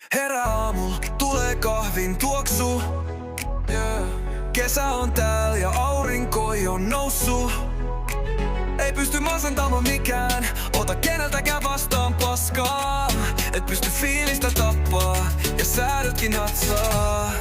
Herää aamulla, tulee kahvin tuoksu. Kesä on täällä ja aurinko on noussut. Ei pysty masentamaan mikään, ota keneltäkään vastaan paskaa. Et pysty fiilistä tappaa ja säädötkin natsaa.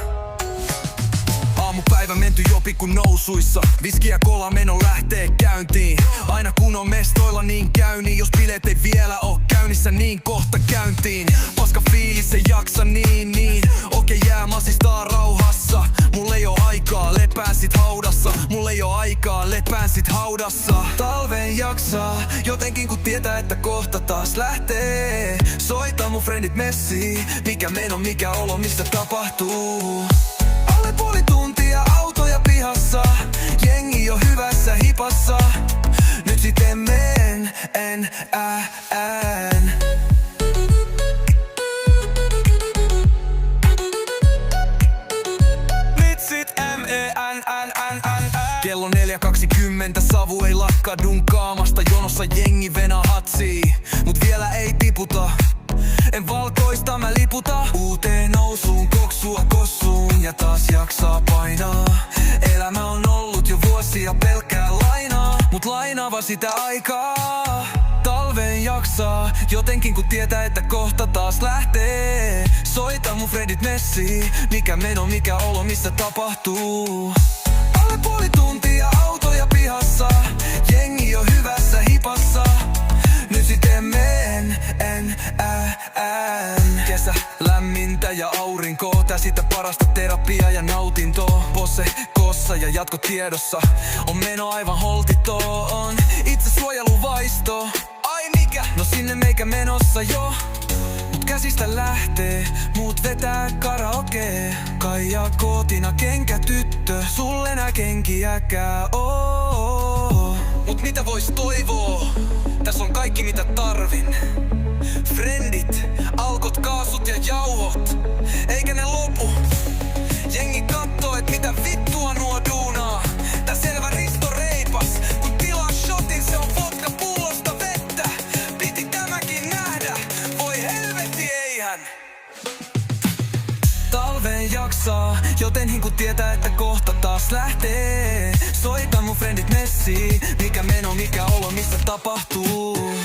Aamupäivä menty jo pikku nousuissa. Viski ja kola meno lähtee käyntiin. Aina kun on mestoilla niin käy niin. Jos bileet ei vielä oo käynnissä niin kohta käyntiin. Paska fiilis ei jaksa niin. Okei jää masistaa rauhassa. Mulle ei oo aikaa lepää sit haudassa. Mulle ei oo aikaa lepää sit haudassa. Talven jaksaa jotenkin kun tietää että kohta taas lähtee. Soita mun friendit messiin. Mikä meno mikä olo missä tapahtuu. Alle puoli tuntia autoja pihassa. Jengi jo hyvässä hipassa. Nyt sit meen, Vitsit Kello 4.20 savu ei lakkaa dunkaamasta. Jonossa jengi venaa hatsii, mut vielä ei tiputa. En valkoista mä liputa. Uuteen nousuun koksua kossuun ja taas jaksaa painaa. Elämä on ollut jo vuosia pelkkää lainaa, mut lainaava sitä aikaa. Talven jaksaa jotenkin kun tietää että kohta taas lähtee. Soita mun friendit messiin. Mikä meno mikä olo missä tapahtuu. Alle puoli tuntia autoja pihassa. Jengi jo hyvässä hipassa. Nyt sit meen, Kesä lämmintä ja aurinko. Tää sitä parasta terapiaa ja nautintoa. Posse kossa ja jatko tiedossa. On meno aivan holtitoon. Itse suojeluvaisto. Ai mikä? No sinne meikä menossa jo. Mut käsistä lähtee, muut vetää karaokee. Kaija kootina kenkätyttö. Sulle nää kenkiäkää oo. Mut mitä vois toivoo? Tässä on kaikki mitä tarvin. Friendit, alkot, kaasut ja jauhot. Eikä ne lopu. Jengi kattoo et mitä vittua nuo duunaa. Tää selvä Risto reipas. Kun tilaa shotin se on vodka pullosta vettä. Piti tämäkin nähdä. Voi helvetti eihän. Talven jaksaa jotenkin kun tietää että kohta taas lähtee. Soita mun friendit messiin. Mikä meno mikä olo missä tapahtuu.